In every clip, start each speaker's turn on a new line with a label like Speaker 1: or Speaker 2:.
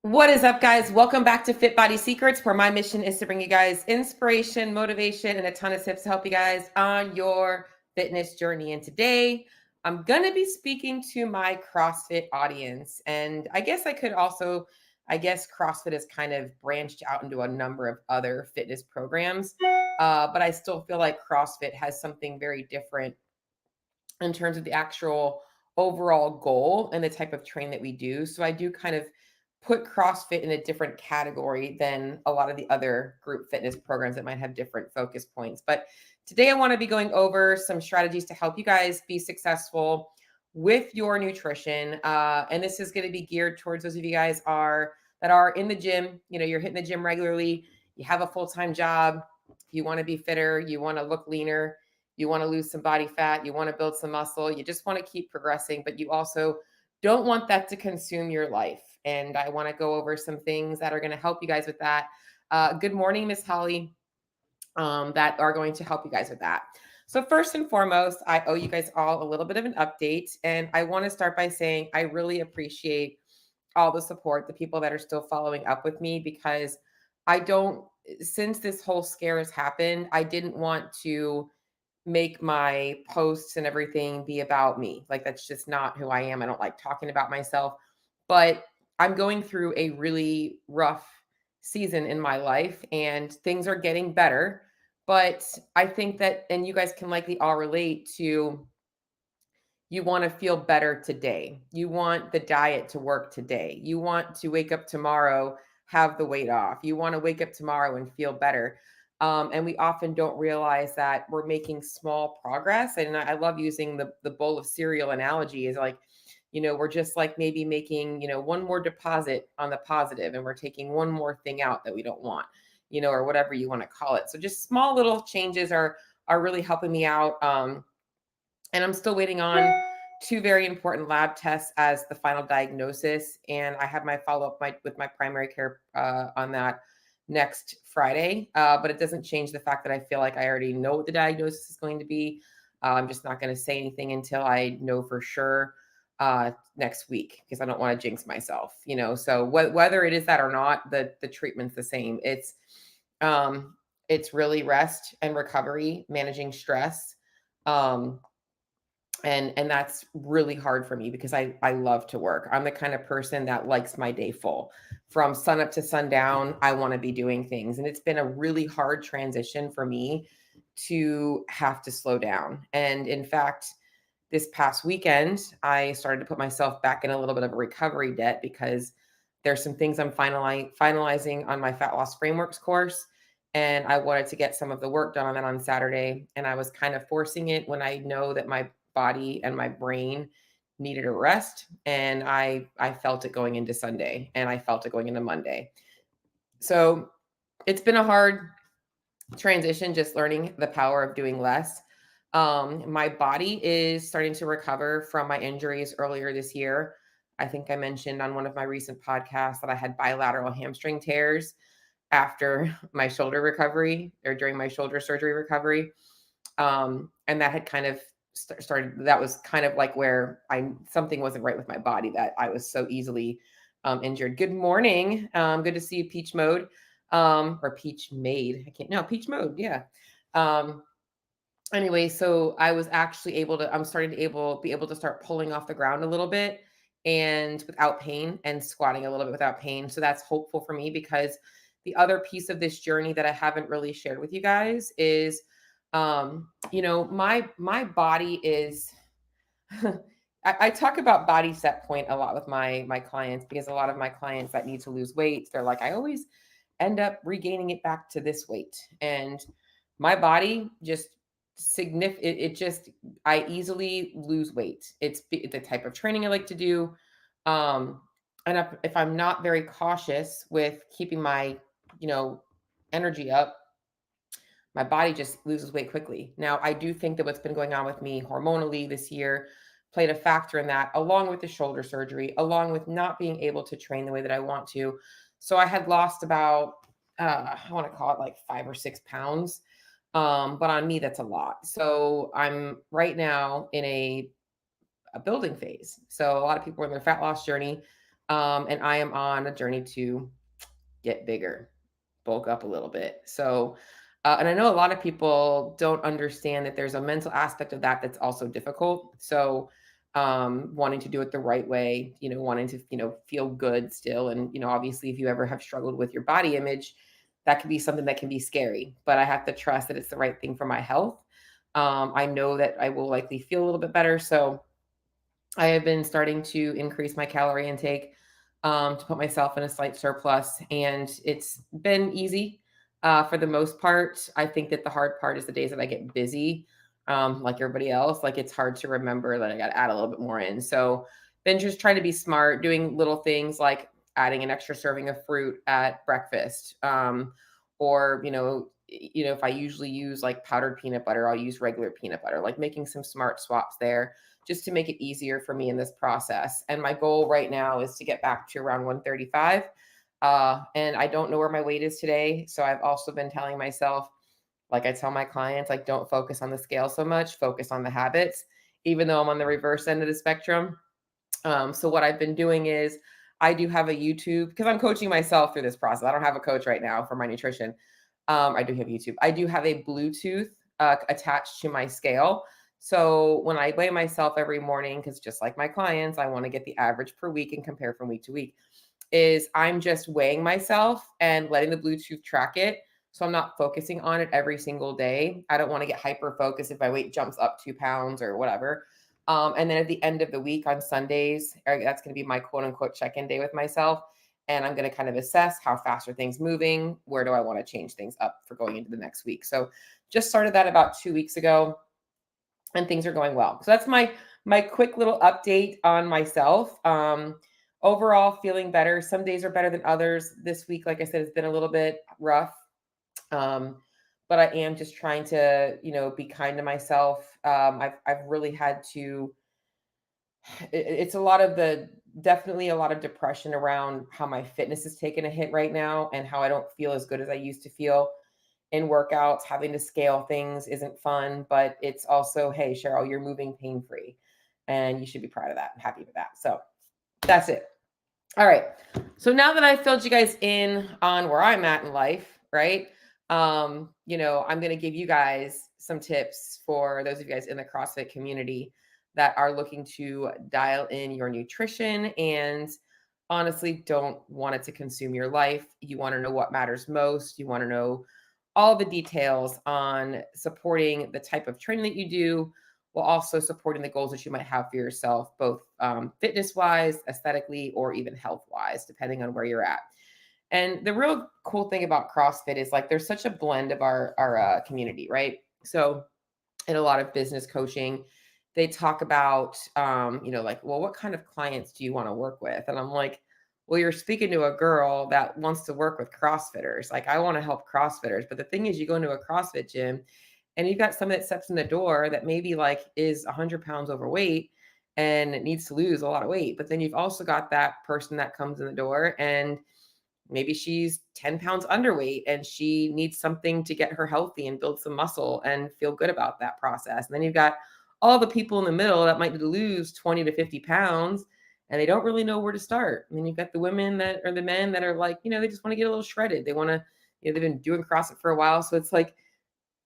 Speaker 1: What is up, guys? Welcome back to Fit Body Secrets, where my mission is to bring you guys inspiration, motivation, and a ton of tips to help you guys on your fitness journey. And today, I'm going to be speaking to my CrossFit audience. And I guess CrossFit has kind of branched out into a number of other fitness programs, but I still feel like CrossFit has something very different in terms of the actual overall goal and the type of train that we do. So I do kind of put CrossFit in a different category than a lot of the other group fitness programs that might have different focus points. But today I want to be going over some strategies to help you guys be successful with your nutrition. And this is going to be geared towards those of you guys that are in the gym. You know, you're hitting the gym regularly, you have a full-time job, you want to be fitter, you want to look leaner, you want to lose some body fat, you want to build some muscle, you just want to keep progressing, but you also don't want that to consume your life. And I want to go over some things that are going to help you guys with that. Good morning, Miss Holly, that are going to help you guys with that. So first and foremost, I owe you guys all a little bit of an update. And I want to start by saying I really appreciate all the support, the people that are still following up with me, because since this whole scare has happened, I didn't want to make my posts and everything be about me. Like, that's just not who I am. I don't like talking about myself, but I'm going through a really rough season in my life and things are getting better. But I think that, and you guys can likely all relate to, you want to feel better today. You want the diet to work today. You want to wake up tomorrow, have the weight off. You want to wake up tomorrow and feel better. And we often don't realize that we're making small progress. And I love using the bowl of cereal analogy, is like, we're just like maybe making, one more deposit on the positive, and we're taking one more thing out that we don't want, or whatever you want to call it. So just small little changes are really helping me out. And I'm still waiting on two very important lab tests as the final diagnosis. And I have my follow-up with my primary care on that next Friday. But it doesn't change the fact that I feel like I already know what the diagnosis is going to be. I'm just not going to say anything until I know for sure next week, because I don't want to jinx myself, So whether it is that or not, the treatment's the same. It's really rest and recovery, managing stress. And that's really hard for me because I love to work. I'm the kind of person that likes my day full. From sun up to sundown, I want to be doing things. And it's been a really hard transition for me to have to slow down. And in fact, this past weekend, I started to put myself back in a little bit of a recovery debt because there's some things I'm finalizing on my fat loss frameworks course. And I wanted to get some of the work done on that on Saturday. And I was kind of forcing it when I know that my body and my brain needed a rest. And I felt it going into Sunday, and I felt it going into Monday. So it's been a hard transition, just learning the power of doing less. My body is starting to recover from my injuries earlier this year. I think I mentioned on one of my recent podcasts that I had bilateral hamstring tears after my shoulder recovery, or during my shoulder surgery recovery. And that had kind of started, that was kind of like where something wasn't right with my body, that I was so easily injured. Good morning. Good to see you, Peach Mode, or Peach Made. Peach Mode. Yeah. Anyway, so I was actually I'm starting to be able to start pulling off the ground a little bit and without pain, and squatting a little bit without pain. So that's hopeful for me, because the other piece of this journey that I haven't really shared with you guys is, my body is, I talk about body set point a lot with my clients, because a lot of my clients that need to lose weight, they're like, I always end up regaining it back to this weight. And my body just I easily lose weight. It's the type of training I like to do. And if I'm not very cautious with keeping my, energy up, my body just loses weight quickly. Now, I do think that what's been going on with me hormonally this year played a factor in that, along with the shoulder surgery, along with not being able to train the way that I want to. So I had lost about, I want to call it like 5 or 6 pounds. But on me, that's a lot. So I'm right now in a building phase. So a lot of people are in their fat loss journey. And I am on a journey to get bigger, bulk up a little bit. So, and I know a lot of people don't understand that there's a mental aspect of that that's also difficult. So, wanting to do it the right way, wanting to, feel good still. And, obviously, if you ever have struggled with your body image, that can be something that can be scary, but I have to trust that it's the right thing for my health. I know that I will likely feel a little bit better. So, I have been starting to increase my calorie intake to put myself in a slight surplus, and it's been easy for the most part. I think that the hard part is the days that I get busy, like everybody else. Like it's hard to remember that I got to add a little bit more in. So, been just trying to be smart, doing little things like adding an extra serving of fruit at breakfast, or if I usually use like powdered peanut butter, I'll use regular peanut butter. Like making some smart swaps there just to make it easier for me in this process. And my goal right now is to get back to around 135. And I don't know where my weight is today. So I've also been telling myself, like I tell my clients, like don't focus on the scale so much, focus on the habits, even though I'm on the reverse end of the spectrum. So what I've been doing is I do have a YouTube because I'm coaching myself through this process. I don't have a coach right now for my nutrition. I do have YouTube. I do have a Bluetooth attached to my scale. So when I weigh myself every morning, because just like my clients, I want to get the average per week and compare from week to week, is I'm just weighing myself and letting the Bluetooth track it. So I'm not focusing on it every single day. I don't want to get hyper focused if my weight jumps up 2 pounds or whatever. And then at the end of the week on Sundays, that's going to be my quote unquote check-in day with myself. And I'm going to kind of assess how fast are things moving? Where do I want to change things up for going into the next week? So just started that about 2 weeks ago and things are going well. So that's my quick little update on myself. Overall feeling better. Some days are better than others. This week, like I said, it's been a little bit rough. But I am just trying to, be kind to myself. I've really had to, it's a lot of definitely a lot of depression around how my fitness has taken a hit right now and how I don't feel as good as I used to feel in workouts. Having to scale things isn't fun, but it's also, hey, Cheryl, you're moving pain free and you should be proud of that and happy with that. So that's it. All right. So now that I've filled you guys in on where I'm at in life, right? I'm going to give you guys some tips for those of you guys in the CrossFit community that are looking to dial in your nutrition and honestly don't want it to consume your life. You want to know what matters most. You want to know all the details on supporting the type of training that you do while also supporting the goals that you might have for yourself, both fitness wise, aesthetically, or even health wise, depending on where you're at. And the real cool thing about CrossFit is like there's such a blend of our community, right? So in a lot of business coaching, they talk about, like, well, what kind of clients do you want to work with? And I'm like, well, you're speaking to a girl that wants to work with CrossFitters. Like, I want to help CrossFitters. But the thing is, you go into a CrossFit gym and you've got someone that steps in the door that maybe like is 100 pounds overweight and needs to lose a lot of weight. But then you've also got that person that comes in the door and maybe she's 10 pounds underweight and she needs something to get her healthy and build some muscle and feel good about that process. And then you've got all the people in the middle that might need to lose 20 to 50 pounds and they don't really know where to start. And then you've got the women that are the men that are like, they just want to get a little shredded. They want to, they've been doing CrossFit for a while. So it's like,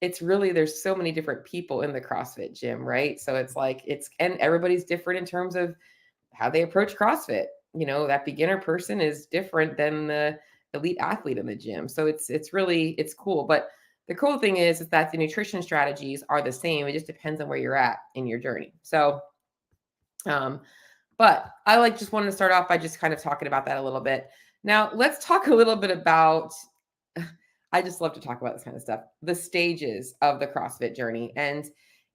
Speaker 1: it's really, there's so many different people in the CrossFit gym, right? So it's like, and everybody's different in terms of how they approach CrossFit. That beginner person is different than the elite athlete in the gym. So it's cool. But the cool thing is that the nutrition strategies are the same. It just depends on where you're at in your journey. So, but I just wanted to start off by just kind of talking about that a little bit. Now let's talk a little bit about, I just love to talk about this kind of stuff, the stages of the CrossFit journey. And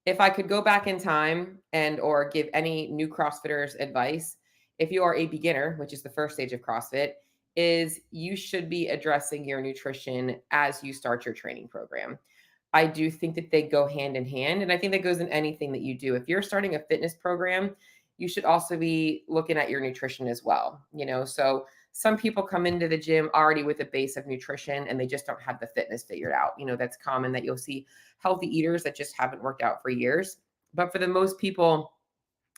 Speaker 1: if I could go back in time or give any new CrossFitters advice, if you are a beginner, which is the first stage of CrossFit, is you should be addressing your nutrition as you start your training program. I do think that they go hand in hand. And I think that goes in anything that you do. If you're starting a fitness program, you should also be looking at your nutrition as well. So some people come into the gym already with a base of nutrition and they just don't have the fitness figured out. That's common that you'll see healthy eaters that just haven't worked out for years. But for the most people,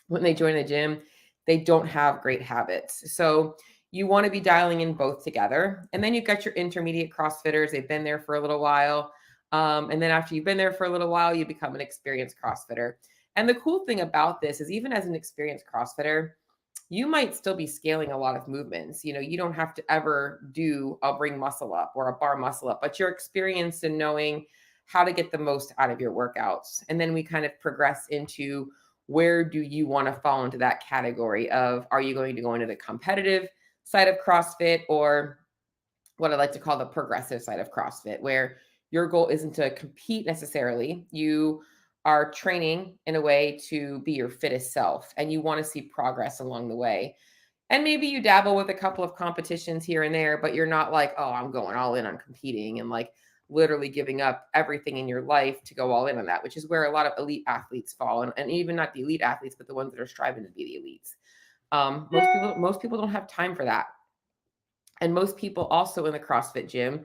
Speaker 1: when they join the gym, they don't have great habits. So you want to be dialing in both together. And then you've got your intermediate CrossFitters. They've been there for a little while. And then after you've been there for a little while, you become an experienced CrossFitter. And the cool thing about this is even as an experienced CrossFitter, you might still be scaling a lot of movements. You don't have to ever do a bring muscle up or a bar muscle up, but you're experienced in knowing how to get the most out of your workouts. And then we kind of progress into where do you want to fall into that category of, are you going to go into the competitive side of CrossFit, or what I like to call the progressive side of CrossFit, where your goal isn't to compete necessarily. You are training in a way to be your fittest self, and you want to see progress along the way. And maybe you dabble with a couple of competitions here and there, but you're not like, oh, I'm going all in on competing and like literally giving up everything in your life to go all in on that, which is where a lot of elite athletes fall. And even not the elite athletes, but the ones that are striving to be the elites. Most people don't have time for that. And most people also in the CrossFit gym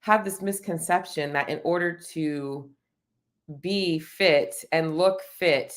Speaker 1: have this misconception that in order to be fit and look fit,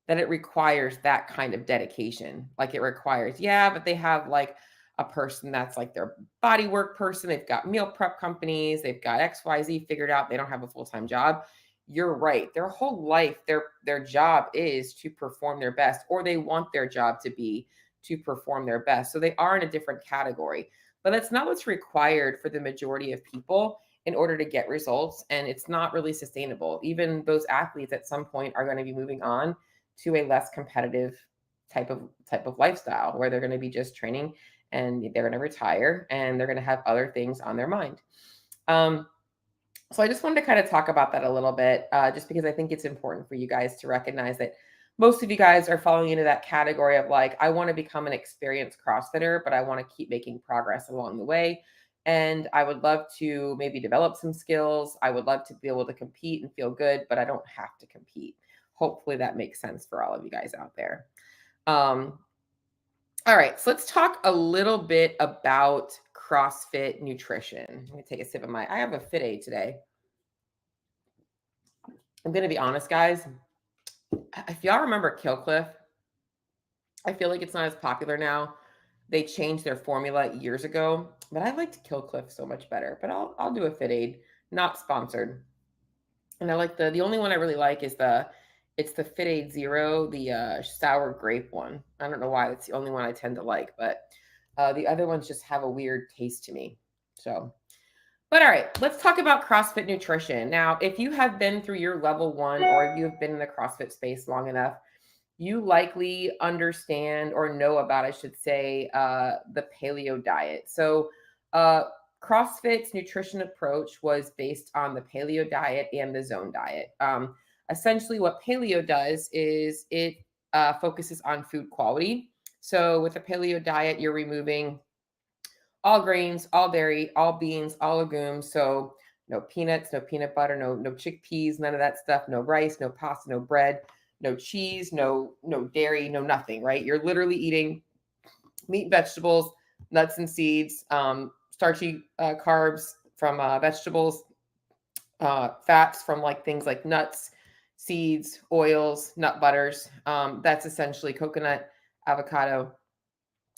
Speaker 1: that it requires that kind of dedication. Like it requires, yeah, but they have like a person that's like their body work person. They've got meal prep companies. They've got XYZ figured out. They don't have a full-time job. You're right. Their whole life, their job is to perform their best, or they want their job to be to perform their best. So they are in a different category. But that's not what's required for the majority of people in order to get results. And it's not really sustainable. Even those athletes at some point are going to be moving on to a less competitive type of lifestyle, where they're going to be just training and they're going to retire and they're going to have other things on their mind. So I just wanted to kind of talk about that a little bit, just because I think it's important for you guys to recognize that most of you guys are falling into that category of like, I want to become an experienced CrossFitter, but I want to keep making progress along the way. And I would love to maybe develop some skills. I would love to be able to compete and feel good, but I don't have to compete. Hopefully that makes sense for all of you guys out there. All right, so let's talk a little bit about CrossFit nutrition. Let me take a sip of I have a Fit Aid today. I'm going to be honest, guys. If y'all remember Kill Cliff, I feel like it's not as popular now. They changed their formula years ago, but I liked Kill Cliff so much better. But I'll do a Fit Aid, not sponsored. And I like the only one I really like is it's the Fit Aid Zero, the sour grape one. I don't know why it's the only one I tend to like, but the other ones just have a weird taste to me. So, but all right, let's talk about CrossFit nutrition. Now, if you have been through your level 1, or if you have been in the CrossFit space long enough, you likely understand or know about, I should say, the paleo diet. So CrossFit's nutrition approach was based on the paleo diet and the zone diet. Essentially, what paleo does is it focuses on food quality. So with the paleo diet, you're removing all grains, all dairy, all beans, all legumes. So no peanuts, no peanut butter, no chickpeas, none of that stuff, no rice, no pasta, no bread, no cheese, no dairy, no nothing, right? You're literally eating meat, vegetables, nuts and seeds, starchy carbs from vegetables, fats from like things like nuts, seeds, oils, nut butters. That's essentially coconut, avocado.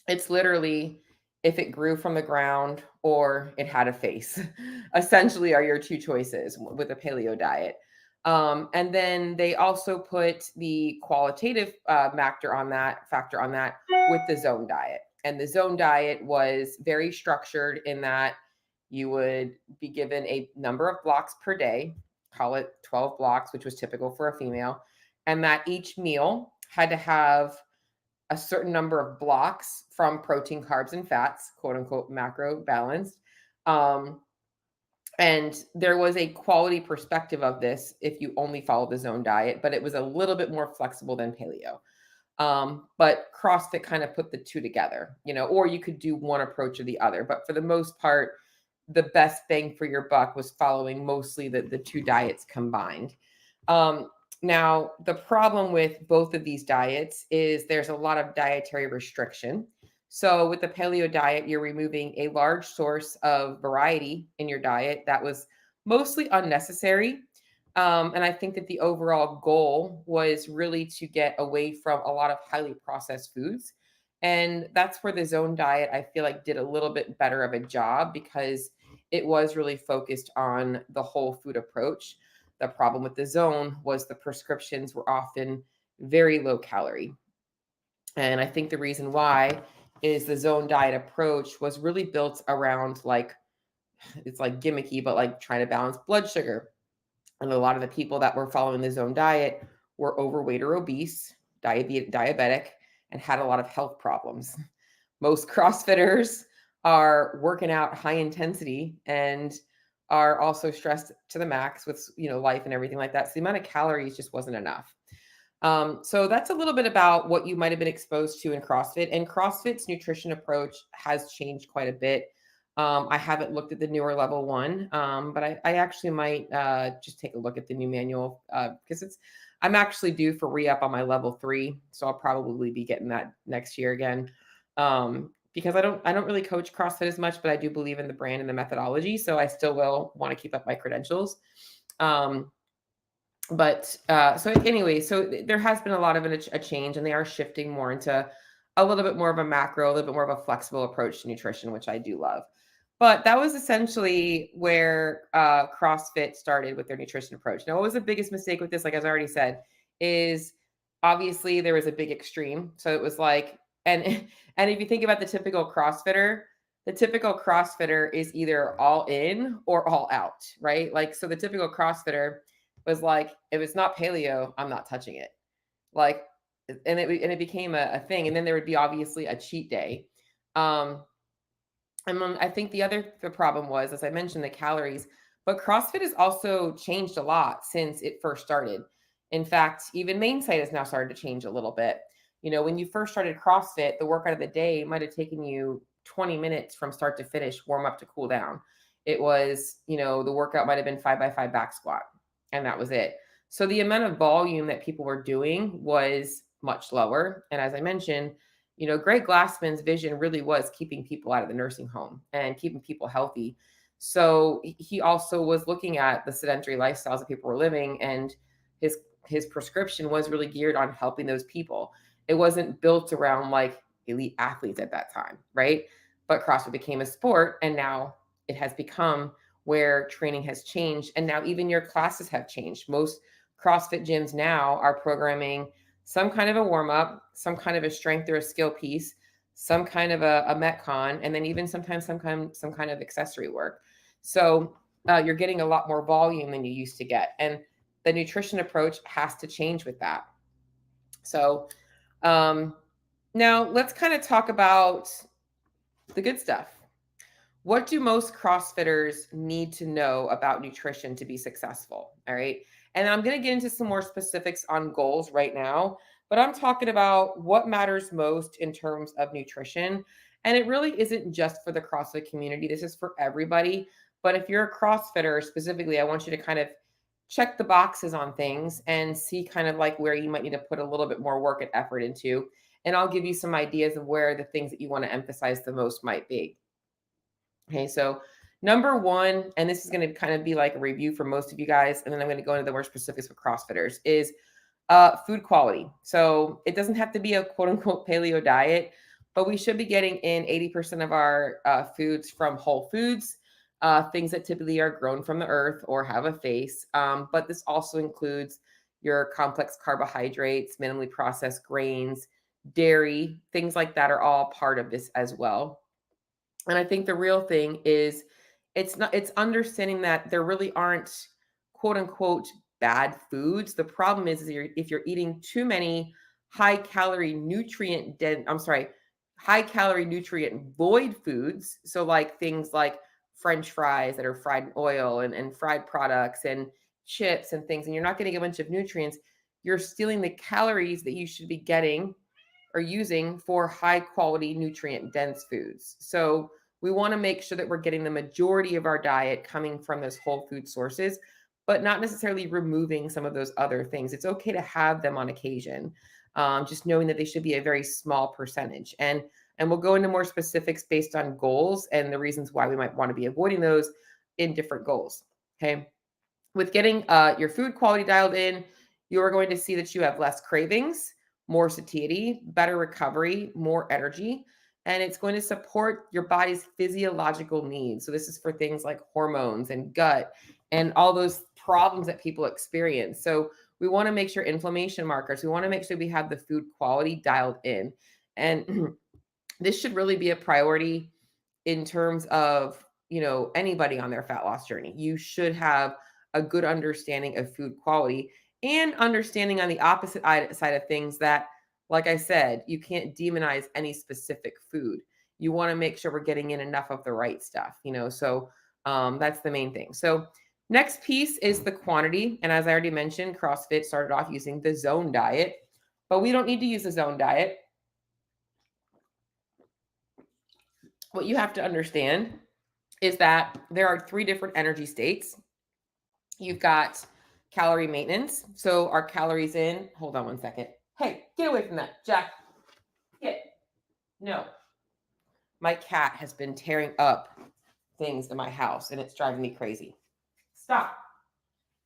Speaker 1: It's literally if it grew from the ground or it had a face, essentially are your two choices with a paleo diet. And then they also put the qualitative factor on that with the zone diet. And the zone diet was very structured in that you would be given a number of blocks per day, call it 12 blocks, which was typical for a female, and that each meal had to have a certain number of blocks from protein, carbs, and fats, quote unquote, macro balanced. And there was a quality perspective of this if you only followed the zone diet, but it was a little bit more flexible than paleo. But CrossFit kind of put the two together, or you could do one approach or the other. But for the most part, the best bang for your buck was following mostly the two diets combined. Now, the problem with both of these diets is there's a lot of dietary restriction. So with the paleo diet, you're removing a large source of variety in your diet that was mostly unnecessary. And I think that the overall goal was really to get away from a lot of highly processed foods. And that's where the zone diet, I feel like, did a little bit better of a job because it was really focused on the whole food approach. The problem with the zone was the prescriptions were often very low calorie. And I think the reason why is the zone diet approach was really built around like, it's like gimmicky, but like trying to balance blood sugar. And a lot of the people that were following the zone diet were overweight or obese, diabetic, and had a lot of health problems. Most CrossFitters are working out high intensity and are also stressed to the max with, life and everything like that. So the amount of calories just wasn't enough. So that's a little bit about what you might have been exposed to in CrossFit. And CrossFit's nutrition approach has changed quite a bit. I haven't looked at the newer level one, but I actually might just take a look at the new manual because I'm actually due for re-up on my level 3, so I'll probably be getting that next year again. Because I don't really coach CrossFit as much, but I do believe in the brand and the methodology, so I still will want to keep up my credentials. So anyway, so there has been a lot of a change, and they are shifting more into a little bit more of a macro, a little bit more of a flexible approach to nutrition, which I do love. But that was essentially where CrossFit started with their nutrition approach. Now, what was the biggest mistake with this? Like, as I already said, is obviously there was a big extreme. So it was like, and and if you think about the typical CrossFitter is either all in or all out, right? Like, so the typical CrossFitter was like, if it's not paleo, I'm not touching it. Like, and it became a thing. And then there would be obviously a cheat day. And then I think the problem was, as I mentioned, the calories, but CrossFit has also changed a lot since it first started. In fact, even main site has now started to change a little bit. When you first started CrossFit, the workout of the day might have taken you 20 minutes from start to finish, warm up to cool down. It was, the workout might have been 5x5 back squat, and that was it. So the amount of volume that people were doing was much lower. And as I mentioned, Greg Glassman's vision really was keeping people out of the nursing home and keeping people healthy. So he also was looking at the sedentary lifestyles that people were living, and his prescription was really geared on helping those people. It wasn't built around like elite athletes at that time, right? But CrossFit became a sport, and now it has become where training has changed, and now even your classes have changed. Most CrossFit gyms now are programming some kind of a warm-up, some kind of a strength or a skill piece, some kind of a metcon, and then even sometimes some kind of accessory work. So you're getting a lot more volume than you used to get. And the nutrition approach has to change with that. So now let's kind of talk about the good stuff. What do most CrossFitters need to know about nutrition to be successful? All right. And I'm going to get into some more specifics on goals right now, but I'm talking about what matters most in terms of nutrition. And it really isn't just for the CrossFit community. This is for everybody. But if you're a CrossFitter specifically, I want you to kind of check the boxes on things and see kind of like where you might need to put a little bit more work and effort into. And I'll give you some ideas of where the things that you want to emphasize the most might be. Okay, so number one, and this is going to kind of be like a review for most of you guys, and then I'm going to go into the more specifics with CrossFitters, is food quality. So it doesn't have to be a quote unquote paleo diet, but we should be getting in 80% of our foods from whole foods, things that typically are grown from the earth or have a face. But this also includes your complex carbohydrates, minimally processed grains, dairy, things like that are all part of this as well. And I think the real thing is it's understanding that there really aren't quote unquote bad foods. The problem is if you're eating too many high calorie high calorie nutrient void foods. So like things like French fries that are fried in oil and fried products and chips and things, and you're not getting a bunch of nutrients, you're stealing the calories that you should be getting are using for high quality nutrient dense foods. So we want to make sure that we're getting the majority of our diet coming from those whole food sources, but not necessarily removing some of those other things. It's okay to have them on occasion, just knowing that they should be a very small percentage. And we'll go into more specifics based on goals and the reasons why we might want to be avoiding those in different goals. Okay. With getting your food quality dialed in, you are going to see that you have less cravings, more satiety, better recovery, more energy, and it's going to support your body's physiological needs. So this is for things like hormones and gut and all those problems that people experience. So we want to make sure inflammation markers, we want to make sure we have the food quality dialed in. And this should really be a priority in terms of, anybody on their fat loss journey. You should have a good understanding of food quality and understanding on the opposite side of things that, like I said, you can't demonize any specific food. You want to make sure we're getting in enough of the right stuff, so that's the main thing. So next piece is the quantity. And as I already mentioned, CrossFit started off using the zone diet, but we don't need to use the zone diet. What you have to understand is that there are 3 different energy states. You've got calorie maintenance. So our calories in, hold on one second. Hey, get away from that, Jack. Get. No. My cat has been tearing up things in my house and it's driving me crazy. Stop.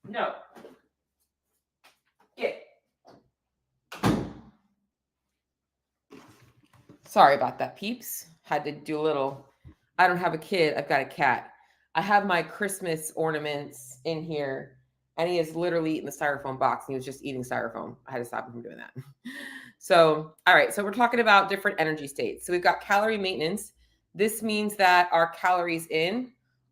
Speaker 1: No. Get. Sorry about that, peeps. Had to do a little, I don't have a kid, I've got a cat. I have my Christmas ornaments in here, and he is literally eating the styrofoam box, and he was just eating styrofoam. I had to stop him from doing that. So, all right, so we're talking about different energy states. So we've got calorie maintenance. This means that our calories in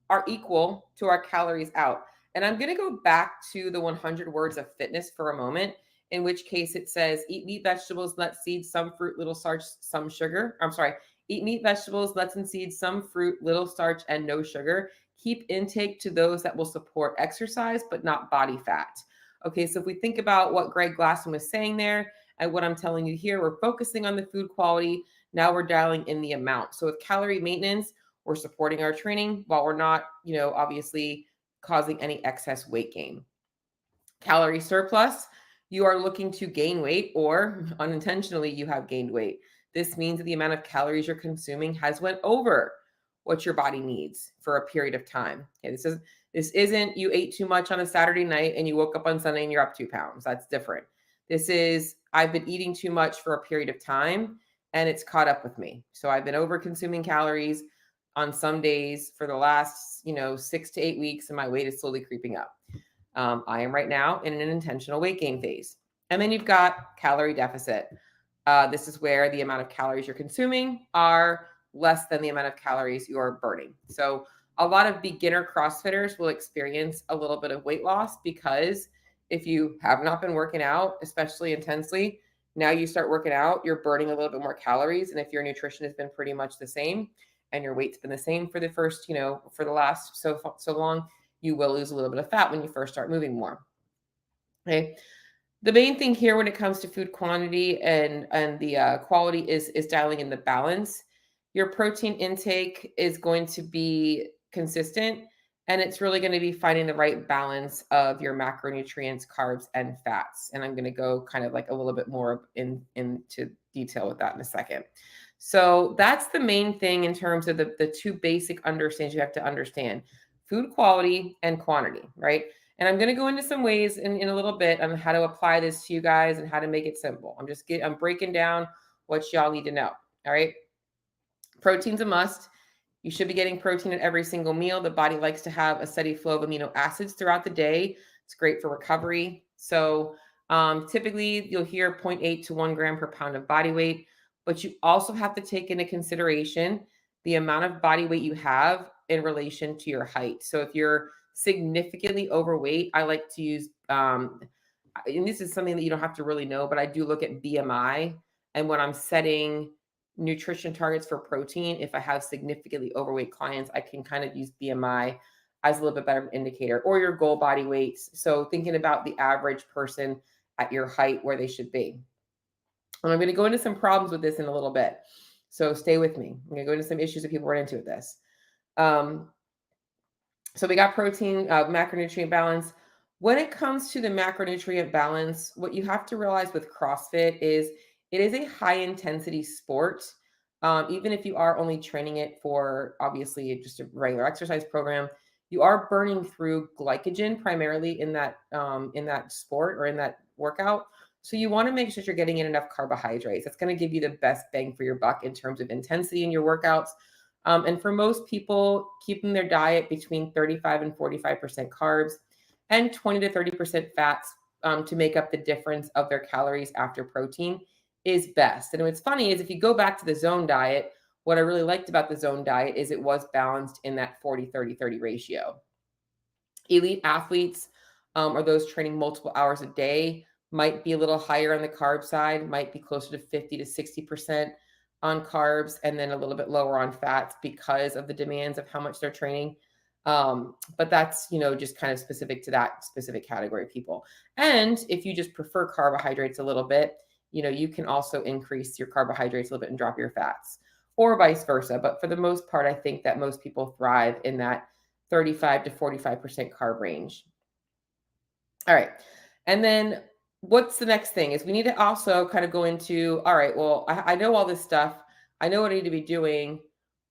Speaker 1: are equal to our calories out. And I'm going to go back to the 100 words of fitness for a moment, in which case it says, eat meat, vegetables, nuts, seeds, some fruit, little starch, some sugar. I'm sorry. Eat meat, vegetables, nuts, and seeds, some fruit, little starch, and no sugar. Keep intake to those that will support exercise, but not body fat. Okay, so if we think about what Greg Glassman was saying there and what I'm telling you here, we're focusing on the food quality. Now we're dialing in the amount. So with calorie maintenance, we're supporting our training while we're not, obviously causing any excess weight gain. Calorie surplus, you are looking to gain weight, or unintentionally you have gained weight. This means that the amount of calories you're consuming has went over what your body needs for a period of time. Okay, this isn't you ate too much on a Saturday night and you woke up on Sunday and you're up 2 pounds. That's different. This is, I've been eating too much for a period of time and it's caught up with me. So I've been over consuming calories on some days for the last, 6 to 8 weeks, and my weight is slowly creeping up. I am right now in an intentional weight gain phase. And then you've got calorie deficit. This is where the amount of calories you're consuming are less than the amount of calories you're burning. So a lot of beginner CrossFitters will experience a little bit of weight loss because if you have not been working out, especially intensely, now you start working out, you're burning a little bit more calories. And if your nutrition has been pretty much the same and your weight's been the same for the first, for the last so long, you will lose a little bit of fat when you first start moving more. Okay. The main thing here when it comes to food quantity and the quality is dialing in the balance. Your protein intake is going to be consistent, and it's really going to be finding the right balance of your macronutrients, carbs, and fats. And I'm going to go kind of like a little bit more into detail with that in a second. So that's the main thing in terms of the 2 basic understandings you have to understand: food quality and quantity, right? And I'm going to go into some ways in a little bit on how to apply this to you guys and how to make it simple. I'm breaking down what y'all need to know. All right. Protein's a must. You should be getting protein at every single meal. The body likes to have a steady flow of amino acids throughout the day. It's great for recovery. So typically you'll hear 0.8 to 1 gram per pound of body weight, but you also have to take into consideration the amount of body weight you have in relation to your height. So if you're significantly overweight, I like to use, and this is something that you don't have to really know, but I do look at BMI. And when I'm setting nutrition targets for protein, if I have significantly overweight clients, I can kind of use BMI as a little bit better indicator, or your goal body weights. So thinking about the average person at your height, where they should be. And I'm going to go into some problems with this in a little bit. So stay with me. I'm going to go into some issues that people run into with this. So we got protein, macronutrient balance. When it comes to the macronutrient balance, what you have to realize with CrossFit is it is a high intensity sport. Even if you are only training it for obviously just a regular exercise program, you are burning through glycogen primarily in that sport or in that workout. So you want to make sure you're getting in enough carbohydrates. That's going to give you the best bang for your buck in terms of intensity in your workouts. And for most people, keeping their diet between 35 and 45% carbs and 20 to 30% fats to make up the difference of their calories after protein is best. And what's funny is if you go back to the zone diet, what I really liked about the zone diet is it was balanced in that 40-30-30 ratio. Elite athletes or those training multiple hours a day might be a little higher on the carb side, might be closer to 50 to 60% on carbs, and then a little bit lower on fats because of the demands of how much they're training. But that's, just kind of specific to that specific category of people. And if you just prefer carbohydrates a little bit, you can also increase your carbohydrates a little bit and drop your fats, or vice versa. But for the most part, I think that most people thrive in that 35 to 45% carb range. All right. And then what's the next thing is we need to also kind of go into, all right, well, I know all this stuff. I know what I need to be doing.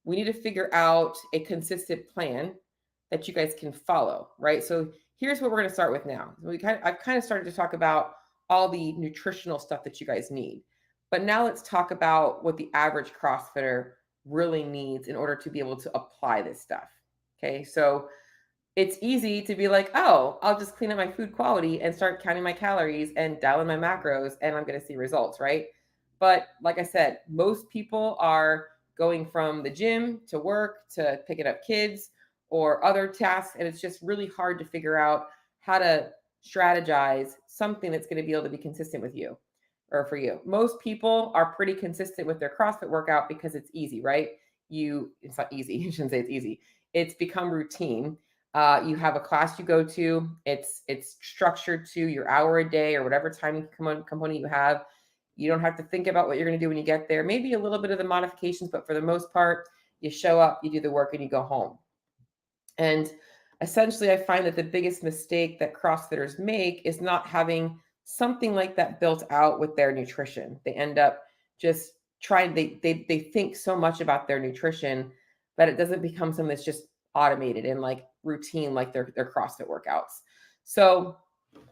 Speaker 1: We need to figure out a consistent plan that you guys can follow, right? So here's what we're going to start with now. I've kind of started to talk about all the nutritional stuff that you guys need. But now let's talk about what the average CrossFitter really needs in order to be able to apply this stuff. Okay, so it's easy to be like, oh, I'll just clean up my food quality and start counting my calories and dial in my macros and I'm going to see results, right? But like I said, most people are going from the gym to work to picking up kids or other tasks. And it's just really hard to figure out how to strategize something that's going to be able to be consistent with you or for you. Most people are pretty consistent with their CrossFit workout because it's easy, right? It's not easy. You shouldn't say it's easy. It's become routine. You have a class you go to. It's structured to your hour a day or whatever time component you have. You don't have to think about what you're going to do when you get there. Maybe a little bit of the modifications, but for the most part, you show up, you do the work, and you go home. And essentially, I find that the biggest mistake that CrossFitters make is not having something like that built out with their nutrition. They end up just trying, they think so much about their nutrition that it doesn't become something that's just automated and like routine, like their CrossFit workouts. So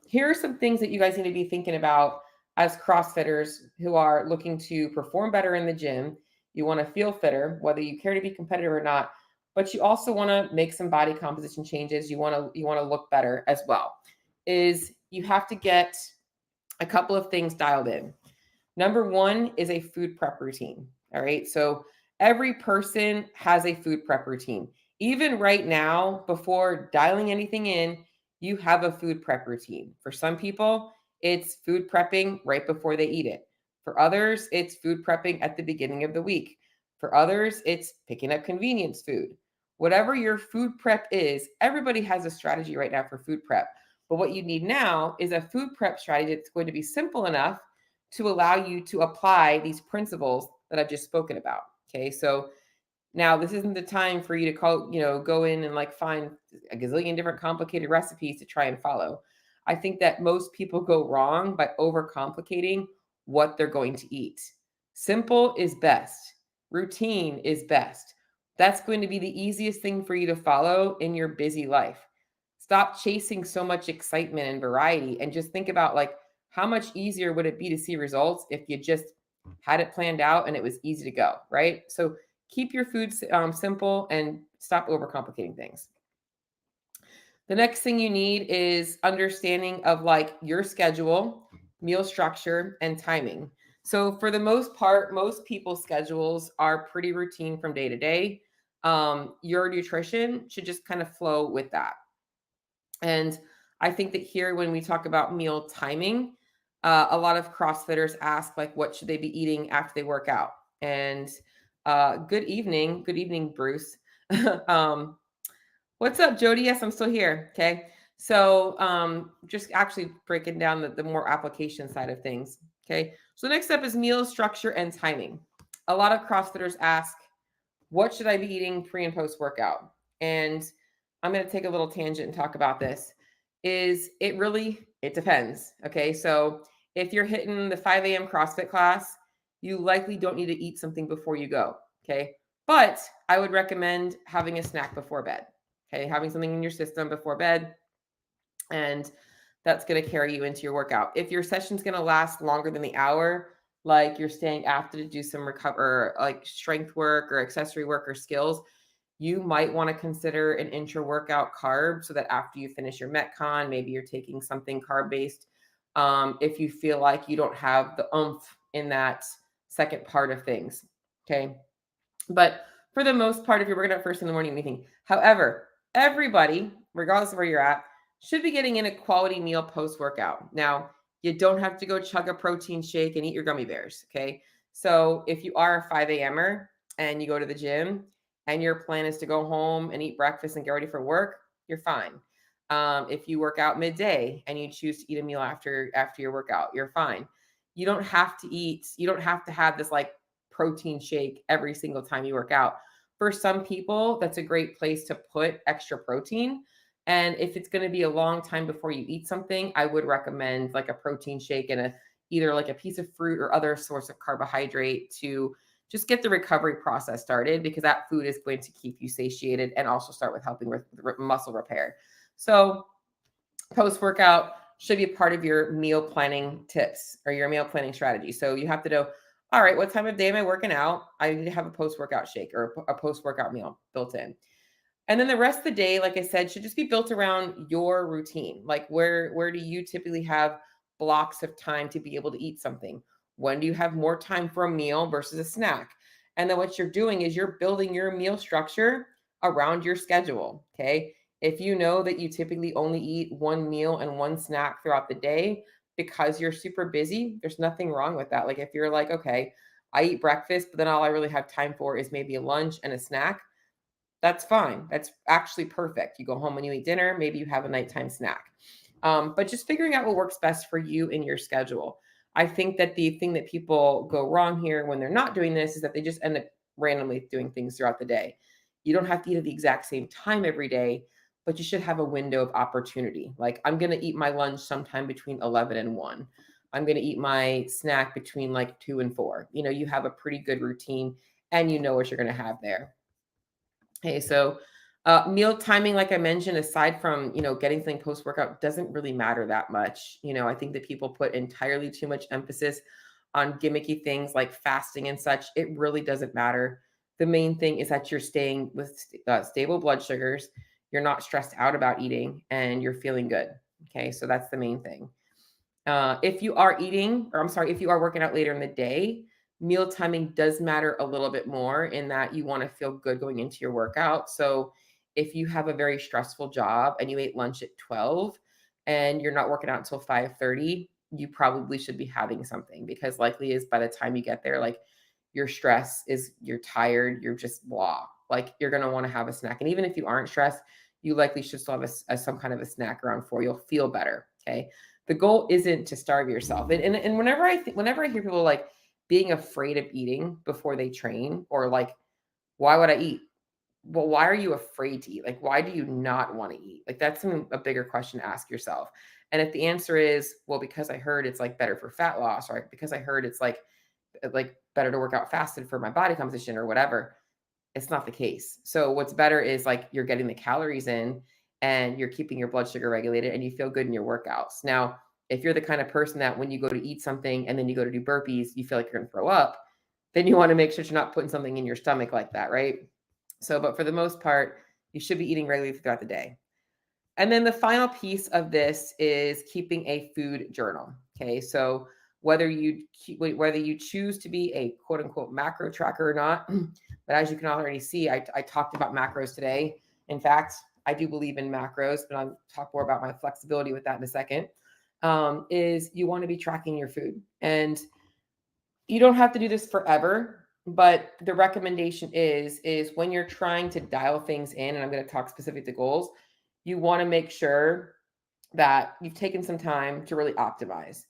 Speaker 1: here are some things that you guys need to be thinking about as CrossFitters who are looking to perform better in the gym. You want to feel fitter, whether you care to be competitive or not, but you also want to make some body composition changes. You want to look better as well. Is you have to get a couple of things dialed in. Number one is a food prep routine. All right. So every person has a food prep routine. Even right now, before dialing anything in, you have a food prep routine. For some people, it's food prepping right before they eat it. For others, it's food prepping at the beginning of the week. For others, it's picking up convenience food. Whatever your food prep is, everybody has a strategy right now for food prep. But what you need now is a food prep strategy that's going to be simple enough to allow you to apply these principles that I've just spoken about. Okay, so now this isn't the time for you to go in and like find a gazillion different complicated recipes to try and follow. I think that most people go wrong by overcomplicating what they're going to eat. Simple is best. Routine is best. That's going to be the easiest thing for you to follow in your busy life. Stop chasing so much excitement and variety and just think about like, how much easier would it be to see results if you just had it planned out and it was easy to go, right? So keep your food simple and stop overcomplicating things. The next thing you need is understanding of like your schedule, meal structure, and timing. So for the most part, most people's schedules are pretty routine from day to day. Your nutrition should just kind of flow with that. And I think that here, when we talk about meal timing, a lot of CrossFitters ask, like, what should they be eating after they work out? And good evening, Bruce. What's up, Jody? Yes, I'm still here. Okay. So just actually breaking down the more application side of things. Okay. So next up is meal structure and timing. A lot of CrossFitters ask, what should I be eating pre and post workout? And I'm going to take a little tangent and talk about this. It depends. Okay. So if you're hitting the 5 a.m. CrossFit class, you likely don't need to eat something before you go. Okay. But I would recommend having a snack before bed. Okay. Having something in your system before bed. And that's going to carry you into your workout. If your session's going to last longer than the hour, like you're staying after to do some recover, like strength work or accessory work or skills, you might want to consider an intra workout carb so that after you finish your Metcon, maybe you're taking something carb based. If you feel like you don't have the oomph in that second part of things. Okay. But for the most part, if you're working out first in the morning, anything. However, everybody, regardless of where you're at, should be getting in a quality meal post workout. Now, you don't have to go chug a protein shake and eat your gummy bears. Okay. So if you are a 5 a.m.er and you go to the gym and your plan is to go home and eat breakfast and get ready for work, you're fine. If you work out midday and you choose to eat a meal after your workout, you're fine. You don't have to have this like protein shake every single time you work out. For some people, that's a great place to put extra protein. And if it's going to be a long time before you eat something, I would recommend like a protein shake and either like a piece of fruit or other source of carbohydrate to just get the recovery process started, because that food is going to keep you satiated and also start with helping with muscle repair. So post-workout should be a part of your meal planning tips or your meal planning strategy. So you have to know, all right, what time of day am I working out? I need to have a post-workout shake or a post-workout meal built in. And then the rest of the day, like I said, should just be built around your routine. Like where do you typically have blocks of time to be able to eat something? When do you have more time for a meal versus a snack? And then what you're doing is you're building your meal structure around your schedule. Okay. If you know that you typically only eat one meal and one snack throughout the day because you're super busy, there's nothing wrong with that. Like if you're like, okay, I eat breakfast, but then all I really have time for is maybe a lunch and a snack, that's fine. That's actually perfect. You go home and you eat dinner, maybe you have a nighttime snack. But just figuring out what works best for you in your schedule. I think that the thing that people go wrong here when they're not doing this is that they just end up randomly doing things throughout the day. You don't have to eat at the exact same time every day, but you should have a window of opportunity. Like I'm going to eat my lunch sometime between 11 and 1. I'm going to eat my snack between like 2 and 4. You have a pretty good routine and you know what you're going to have there. Okay, so meal timing, like I mentioned, aside from getting something post workout, doesn't really matter that much. I think that people put entirely too much emphasis on gimmicky things like fasting and such. It really doesn't matter. The main thing is that you're staying with stable blood sugars, you're not stressed out about eating, and you're feeling good. Okay, so that's the main thing. If you are if you are working out later in the day, meal timing does matter a little bit more in that you want to feel good going into your workout. So if you have a very stressful job and you ate lunch at 12 and you're not working out until 5:30, you probably should be having something, because likely is by the time you get there, like you're tired, you're just blah. Like you're going to want to have a snack. And even if you aren't stressed, you likely should still have some kind of a snack around for you'll feel better. Okay. The goal isn't to starve yourself. And whenever I hear people like being afraid of eating before they train, or like, why would I eat? Well, why are you afraid to eat? Like, why do you not want to eat? Like, that's a bigger question to ask yourself. And if the answer is, well, because I heard it's like better for fat loss, or because I heard it's like better to work out fasted for my body composition or whatever, it's not the case. So what's better is like you're getting the calories in and you're keeping your blood sugar regulated and you feel good in your workouts. Now, if you're the kind of person that when you go to eat something and then you go to do burpees, you feel like you're going to throw up, then you want to make sure you're not putting something in your stomach like that, right? So, but for the most part, you should be eating regularly throughout the day. And then the final piece of this is keeping a food journal. Okay, so whether you choose to be a quote unquote macro tracker or not, but as you can already see, I talked about macros today. In fact, I do believe in macros, but I'll talk more about my flexibility with that in a second. Is you want to be tracking your food, and you don't have to do this forever, but the recommendation is when you're trying to dial things in, and I'm going to talk specific to goals, you want to make sure that you've taken some time to really optimize.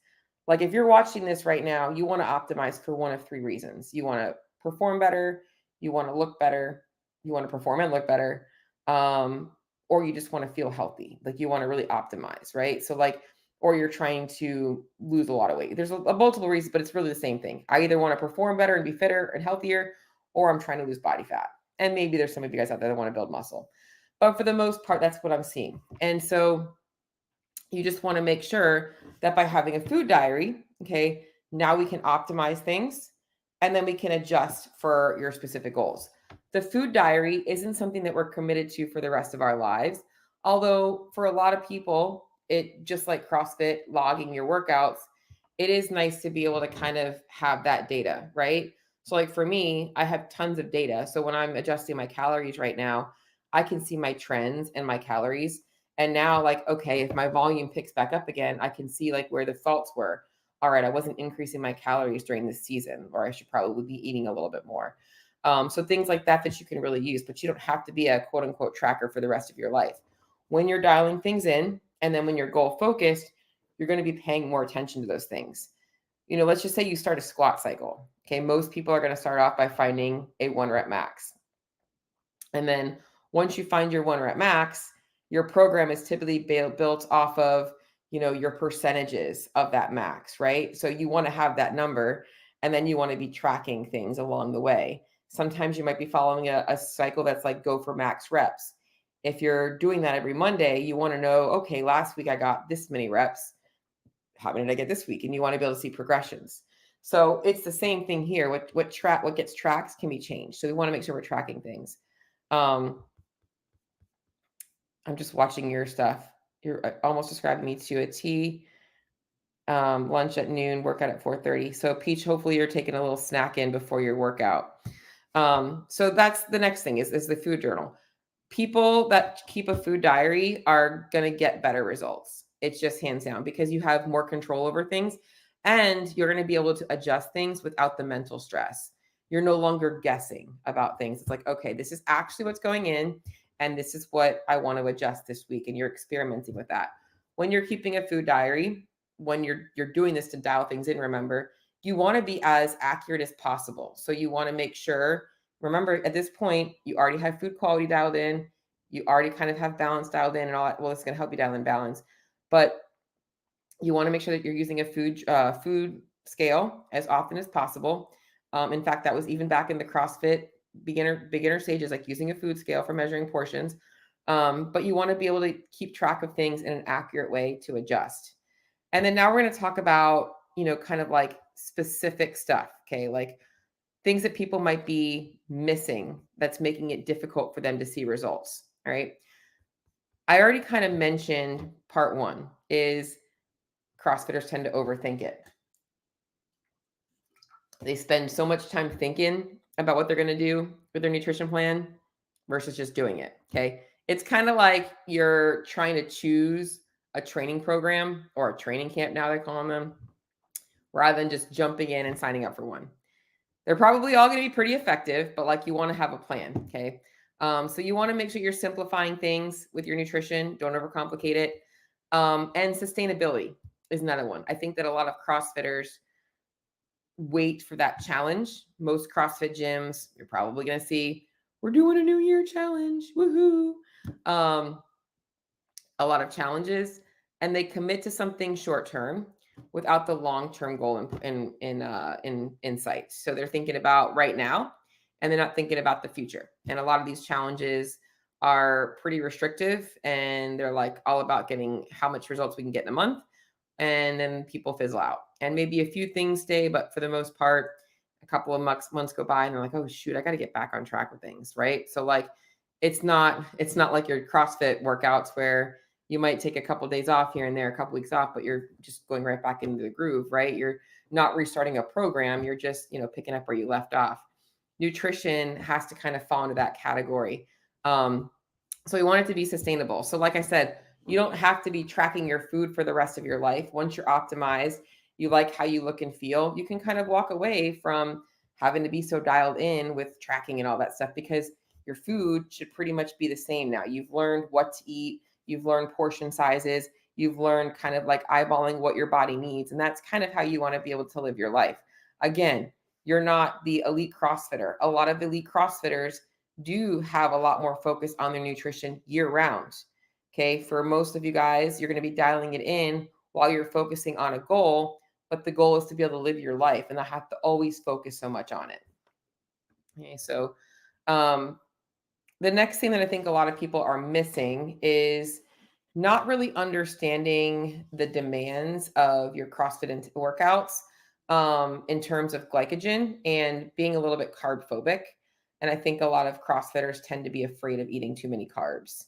Speaker 1: Like if you're watching this right now, you want to optimize for one of 3 reasons. You want to perform better, you want to look better, you want to perform and look better, or you just want to feel healthy. Like you want to really optimize, right? So like, or you're trying to lose a lot of weight. There's a multiple reasons, but it's really the same thing. I either want to perform better and be fitter and healthier, or I'm trying to lose body fat. And maybe there's some of you guys out there that want to build muscle. But for the most part, that's what I'm seeing. And so You just want to make sure that by having a food diary, okay, now we can optimize things and then we can adjust for your specific goals. The food diary isn't something that we're committed to for the rest of our lives. Although for a lot of people, it just like CrossFit, logging your workouts, it is nice to be able to kind of have that data, right? So like for me, I have tons of data. So when I'm adjusting my calories right now, I can see my trends and my calories. And now, like, okay, if my volume picks back up again, I can see like where the faults were. All right, I wasn't increasing my calories during this season, or I should probably be eating a little bit more. So things like that you can really use, but you don't have to be a quote unquote tracker for the rest of your life. When you're dialing things in, and then when you're goal focused, you're going to be paying more attention to those things. Let's just say you start a squat cycle. Okay, most people are going to start off by finding a 1 rep max. And then once you find your 1 rep max, your program is typically built off of, your percentages of that max, right? So you want to have that number and then you want to be tracking things along the way. Sometimes you might be following a cycle that's like go for max reps. If you're doing that every Monday, you want to know, okay, last week I got this many reps. How many did I get this week? And you want to be able to see progressions. So it's the same thing here. What gets tracked can be changed. So we want to make sure we're tracking things. I'm just watching your stuff. You're almost describing me to a T. Lunch at noon, workout at 4:30. So Peach, hopefully you're taking a little snack in before your workout. So that's the next thing is the food journal. People that keep a food diary are going to get better results. It's just hands down because you have more control over things and you're going to be able to adjust things without the mental stress. You're no longer guessing about things. It's like, okay, this is actually what's going in and this is what I want to adjust this week. And you're experimenting with that. When you're keeping a food diary, when you're doing this to dial things in, remember, you want to be as accurate as possible. So you want to make sure, remember, at this point, you already have food quality dialed in. You already kind of have balance dialed in and all that. Well, it's going to help you dial in balance. But you want to make sure that you're using a food scale as often as possible. In fact, that was even back in the CrossFit beginner stages, like using a food scale for measuring portions. But you want to be able to keep track of things in an accurate way to adjust. And then now we're going to talk about, kind of like specific stuff. Okay. Like things that people might be missing that's making it difficult for them to see results. All right. I already kind of mentioned part one is CrossFitters tend to overthink it. They spend so much time thinking about what they're going to do with their nutrition plan versus just doing it. Okay. It's kind of like you're trying to choose a training program or a training camp, now they're calling them, rather than just jumping in and signing up for one. They're probably all going to be pretty effective, but like you want to have a plan. Okay. So you want to make sure you're simplifying things with your nutrition. Don't overcomplicate it. And sustainability is another one. I think that a lot of CrossFitters wait for that challenge. Most CrossFit gyms, you're probably going to see, we're doing a New Year challenge. Woohoo. A lot of challenges, and they commit to something short term without the long term goal in sight. So they're thinking about right now, and they're not thinking about the future. And a lot of these challenges are pretty restrictive, and they're like all about getting how much results we can get in a month, and then people fizzle out. And maybe a few things stay, but for the most part, a couple of months go by, and they're like, oh shoot, I got to get back on track with things, right? So like, it's not like your CrossFit workouts where you might take a couple of days off here and there, a couple weeks off, but you're just going right back into the groove, right? You're not restarting a program. You're just, picking up where you left off. Nutrition has to kind of fall into that category. So we want it to be sustainable. So like I said, you don't have to be tracking your food for the rest of your life. Once you're optimized, you like how you look and feel, you can kind of walk away from having to be so dialed in with tracking and all that stuff, because your food should pretty much be the same now. You've learned what to eat. You've learned portion sizes. You've learned kind of like eyeballing what your body needs. And that's kind of how you want to be able to live your life. Again, you're not the elite CrossFitter. A lot of elite CrossFitters do have a lot more focus on their nutrition year round. Okay. For most of you guys, you're going to be dialing it in while you're focusing on a goal, but the goal is to be able to live your life and not have to always focus so much on it. Okay. So, the next thing that I think a lot of people are missing is not really understanding the demands of your CrossFit workouts in terms of glycogen and being a little bit carb phobic. And I think a lot of CrossFitters tend to be afraid of eating too many carbs.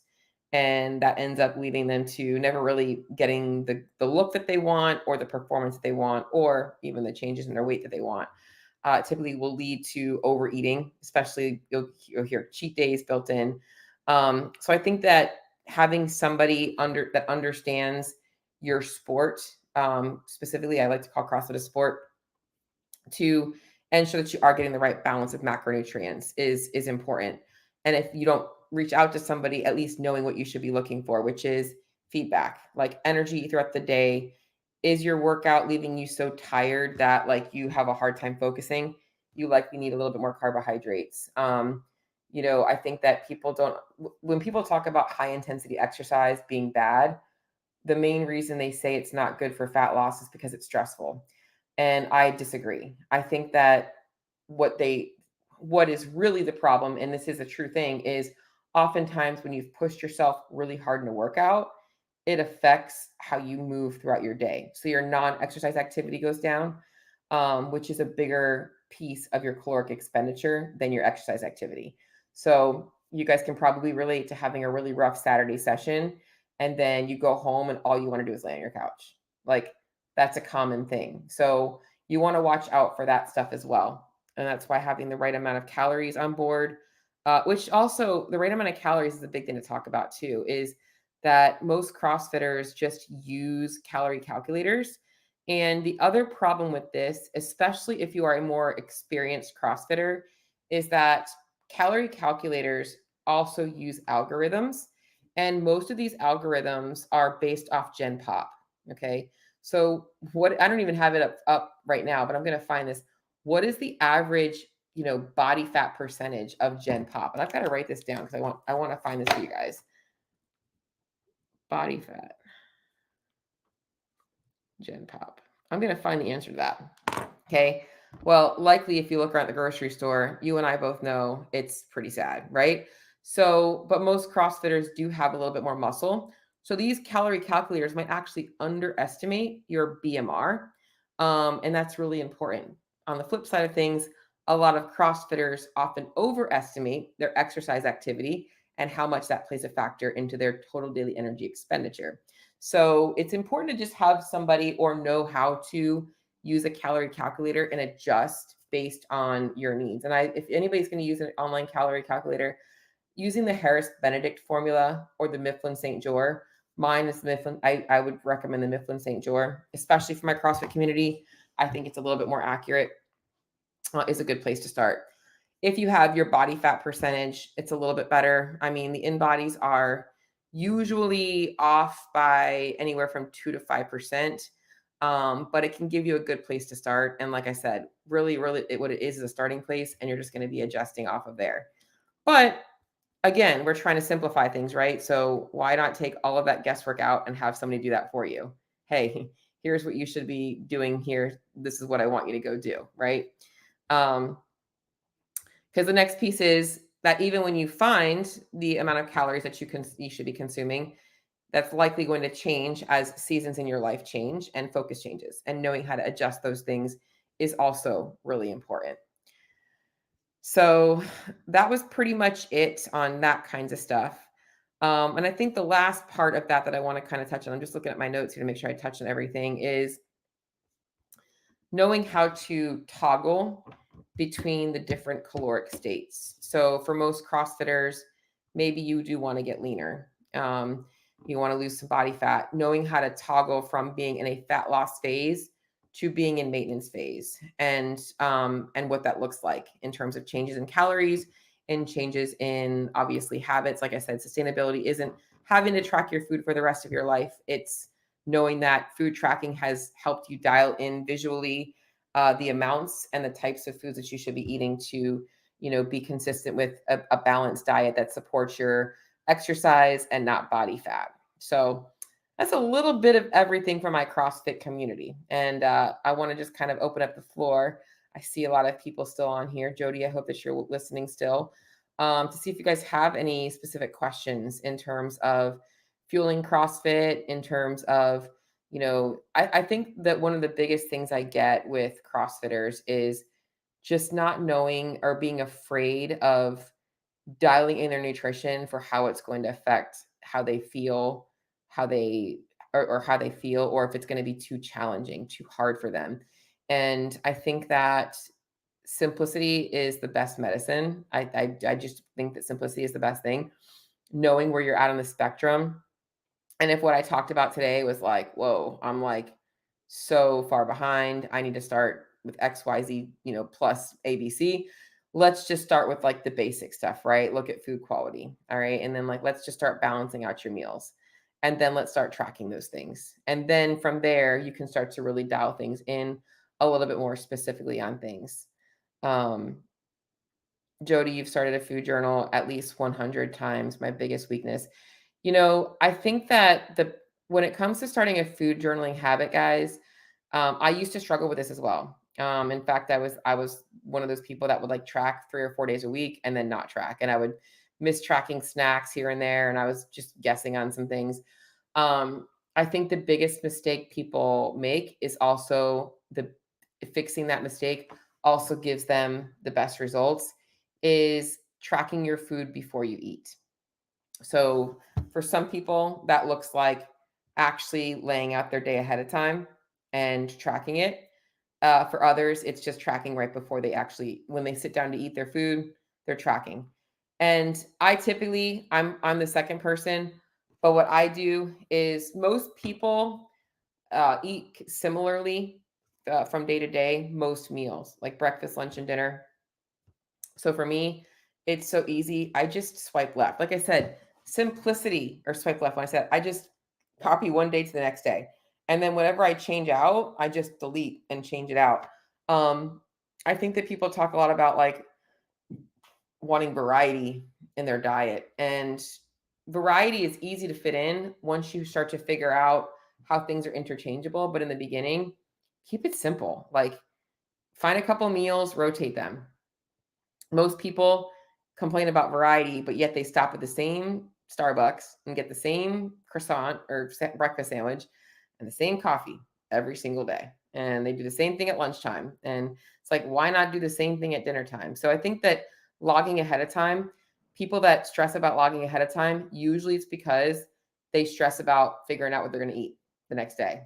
Speaker 1: And that ends up leading them to never really getting the look that they want or the performance that they want or even the changes in their weight that they want. Typically will lead to overeating, especially you'll hear cheat days built in. So I think that having somebody that understands your sport, specifically, I like to call CrossFit a sport, to ensure that you are getting the right balance of macronutrients is important. And if you don't reach out to somebody, at least knowing what you should be looking for, which is feedback, like energy throughout the day. Is your workout leaving you so tired that like you have a hard time focusing? You likely need a little bit more carbohydrates. I think that when people talk about high intensity exercise being bad, the main reason they say it's not good for fat loss is because it's stressful. And I disagree. I think that what is really the problem, and this is a true thing, is oftentimes when you've pushed yourself really hard in a workout, it affects how you move throughout your day. So your non-exercise activity goes down, which is a bigger piece of your caloric expenditure than your exercise activity. So you guys can probably relate to having a really rough Saturday session, and then you go home and all you want to do is lay on your couch. Like that's a common thing. So you want to watch out for that stuff as well. And that's why having the right amount of calories on board, which also the right amount of calories is a big thing to talk about too, is that most CrossFitters just use calorie calculators. And the other problem with this, especially if you are a more experienced CrossFitter, is that calorie calculators also use algorithms. And most of these algorithms are based off Gen Pop. Okay. So what I don't even have it up right now, but I'm going to find this. What is the average, body fat percentage of Gen Pop? And I've got to write this down because I want to find this for you guys. Body fat. Gen Pop. I'm going to find the answer to that. Okay. Well, likely if you look around the grocery store, you and I both know it's pretty sad, right? So, but most CrossFitters do have a little bit more muscle. So these calorie calculators might actually underestimate your BMR. And that's really important. On the flip side of things, a lot of CrossFitters often overestimate their exercise activity and how much that plays a factor into their total daily energy expenditure. So it's important to just have somebody or know how to use a calorie calculator and adjust based on your needs. And if anybody's going to use an online calorie calculator, using the Harris Benedict formula or the Mifflin St. Jour, mine is the Mifflin. I would recommend the Mifflin St. Jour, especially for my CrossFit community. I think it's a little bit more accurate. Is a good place to start. If you have your body fat percentage, it's a little bit better. I mean, the in-bodies are usually off by anywhere from 2 to 5%. But it can give you a good place to start. And like I said, really, what it is a starting place, and you're just going to be adjusting off of there. But again, we're trying to simplify things, right? So why not take all of that guesswork out and have somebody do that for you? Hey, here's what you should be doing here. This is what I want you to go do, right? Because the next piece is that even when you find the amount of calories that you should be consuming, that's likely going to change as seasons in your life change and focus changes. And knowing how to adjust those things is also really important. So that was pretty much it on that kinds of stuff. And I think the last part of that I want to kind of touch on, I'm just looking at my notes here to make sure I touch on everything, is knowing how to toggle between the different caloric states. So for most CrossFitters, maybe you do want to get leaner. You want to lose some body fat, knowing how to toggle from being in a fat loss phase to being in maintenance phase, and what that looks like in terms of changes in calories and changes in obviously habits. Like I said, sustainability isn't having to track your food for the rest of your life. It's knowing that food tracking has helped you dial in visually the amounts and the types of foods that you should be eating to, be consistent with a balanced diet that supports your exercise and not body fat. So that's a little bit of everything for my CrossFit community. And I want to just kind of open up the floor. I see a lot of people still on here. Jody, I hope that you're listening still, to see if you guys have any specific questions in terms of fueling CrossFit in terms of, I think that one of the biggest things I get with CrossFitters is just not knowing or being afraid of dialing in their nutrition for how it's going to affect how they feel, how they or how they feel, or if it's going to be too challenging, too hard for them. And I think that simplicity is the best medicine. I just think that simplicity is the best thing. Knowing where you're at on the spectrum. And if what I talked about today was like, whoa, I'm like so far behind, I need to start with XYZ, plus ABC. Let's just start with like the basic stuff, right? Look at food quality. All right. And then like, let's just start balancing out your meals. And then let's start tracking those things. And then from there, you can start to really dial things in a little bit more specifically on things. Um, Jody, you've started a food journal at least 100 times. My biggest weakness. I think that when it comes to starting a food journaling habit, guys, I used to struggle with this as well. In fact, I was one of those people that would like track 3 or 4 days a week and then not track, and I would miss tracking snacks here and there, and I was just guessing on some things. I think the biggest mistake people make is also the fixing that mistake also gives them the best results is tracking your food before you eat. So for some people, that looks like actually laying out their day ahead of time and tracking it. For others, it's just tracking right before when they sit down to eat their food, they're tracking. And I'm the second person, but what I do is most people eat similarly from day to day, most meals, like breakfast, lunch, and dinner. So for me, it's so easy. I just swipe left. Like I said, simplicity or swipe left. When I said I just copy one day to the next day. And then whatever I change out, I just delete and change it out. Um, I think that people talk a lot about like wanting variety in their diet. And variety is easy to fit in once you start to figure out how things are interchangeable. But in the beginning, keep it simple. Like find a couple meals, rotate them. Most people complain about variety, but yet they stop at the same Starbucks and get the same croissant or breakfast sandwich and the same coffee every single day. And they do the same thing at lunchtime. And it's like, why not do the same thing at dinner time? So I think that logging ahead of time, people that stress about logging ahead of time, usually it's because they stress about figuring out what they're going to eat the next day.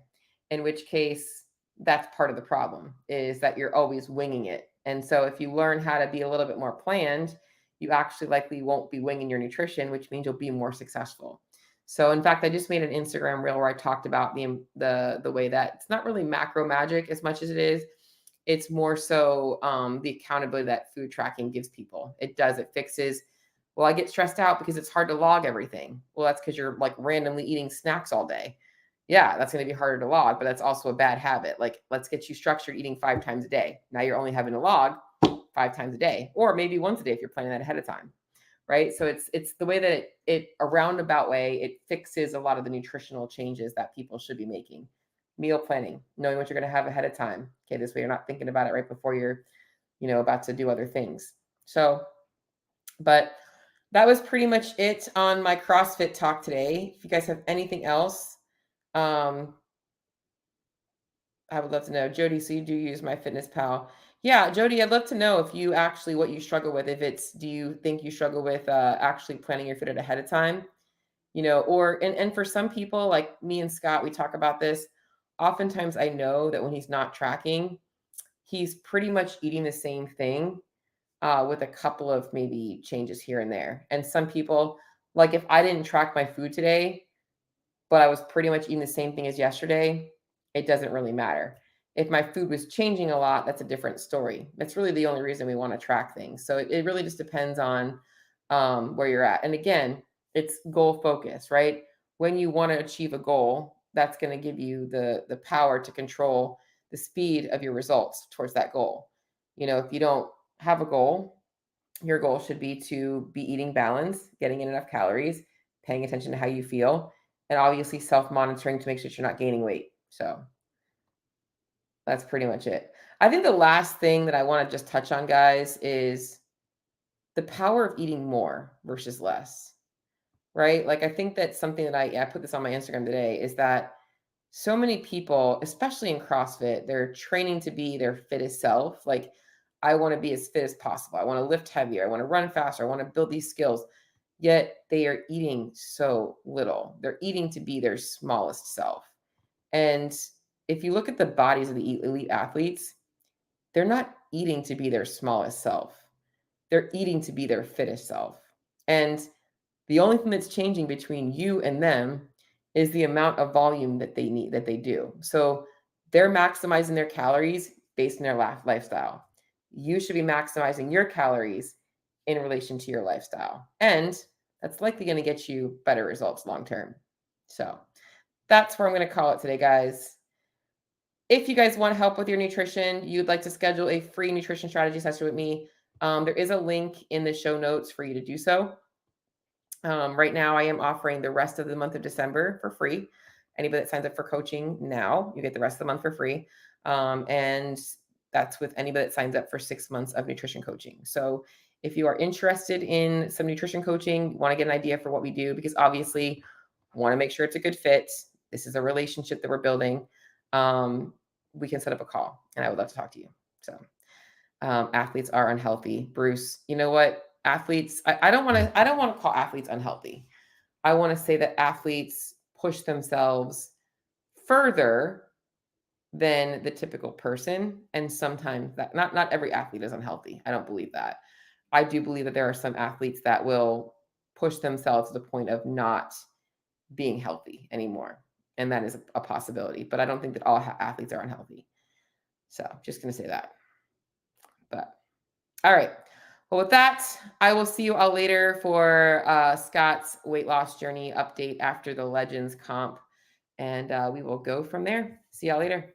Speaker 1: In which case, that's part of the problem is that you're always winging it. And so if you learn how to be a little bit more planned, you actually likely won't be winging your nutrition, which means you'll be more successful. So in fact, I just made an Instagram reel where I talked about the way that it's not really macro magic as much as it is. It's more so the accountability that food tracking gives people. It fixes. Well, I get stressed out because it's hard to log everything. Well, that's because you're like randomly eating snacks all day. Yeah, that's going to be harder to log, but that's also a bad habit. Like, let's get you structured eating 5 times a day. Now you're only having to log 5 times a day, or maybe once a day if you're planning that ahead of time, right? So it's the way that it a roundabout way it fixes a lot of the nutritional changes that people should be making. Meal planning, knowing what you're going to have ahead of time. Okay, this way you're not thinking about it right before you're, about to do other things. So, but that was pretty much it on my CrossFit talk today. If you guys have anything else, I would love to know. Jody, so you do use MyFitnessPal. Yeah, Jody, I'd love to know if you actually what you struggle with. Do you think you struggle with actually planning your fit ahead of time? Or and for some people like me and Scott, we talk about this. Oftentimes I know that when he's not tracking, he's pretty much eating the same thing with a couple of maybe changes here and there. And some people, like if I didn't track my food today, but I was pretty much eating the same thing as yesterday, it doesn't really matter. If my food was changing a lot, that's a different story. That's really the only reason we want to track things. So it really just depends on where you're at. And again, it's goal focus, right? When you want to achieve a goal, that's going to give you the power to control the speed of your results towards that goal. If you don't have a goal, your goal should be to be eating balance, getting in enough calories, paying attention to how you feel, and obviously self-monitoring to make sure you're not gaining weight. So that's pretty much it. I think the last thing that I want to just touch on, guys, is the power of eating more versus less. right? Like I think that's something that I put this on my Instagram today is that so many people, especially in CrossFit, they're training to be their fittest self. Like, I want to be as fit as possible. I want to lift heavier. I want to run faster. I want to build these skills. Yet they are eating so little. They're eating to be their smallest self. And if you look at the bodies of the elite athletes, they're not eating to be their smallest self. They're eating to be their fittest self. And the only thing that's changing between you and them is the amount of volume that they need, that they do. So they're maximizing their calories based on their lifestyle. You should be maximizing your calories in relation to your lifestyle. And that's likely going to get you better results long term. So that's where I'm going to call it today, guys. If you guys want help with your nutrition, you'd like to schedule a free nutrition strategy session with me, there is a link in the show notes for you to do so. Right now, I am offering the rest of the month of December for free. Anybody that signs up for coaching now, you get the rest of the month for free. And that's with anybody that signs up for 6 months of nutrition coaching. So if you are interested in some nutrition coaching, want to get an idea for what we do, because obviously want to make sure it's a good fit. This is a relationship that we're building. We can set up a call and I would love to talk to you. So athletes are unhealthy. Bruce, you know what? Athletes, I don't want to call athletes unhealthy. I want to say that athletes push themselves further than the typical person. And sometimes that not every athlete is unhealthy. I don't believe that. I do believe that there are some athletes that will push themselves to the point of not being healthy anymore. And that is a possibility. But I don't think that all athletes are unhealthy. So just going to say that. But all right. Well, with that, I will see you all later for Scott's weight loss journey update after the Legends comp. And we will go from there. See y'all later.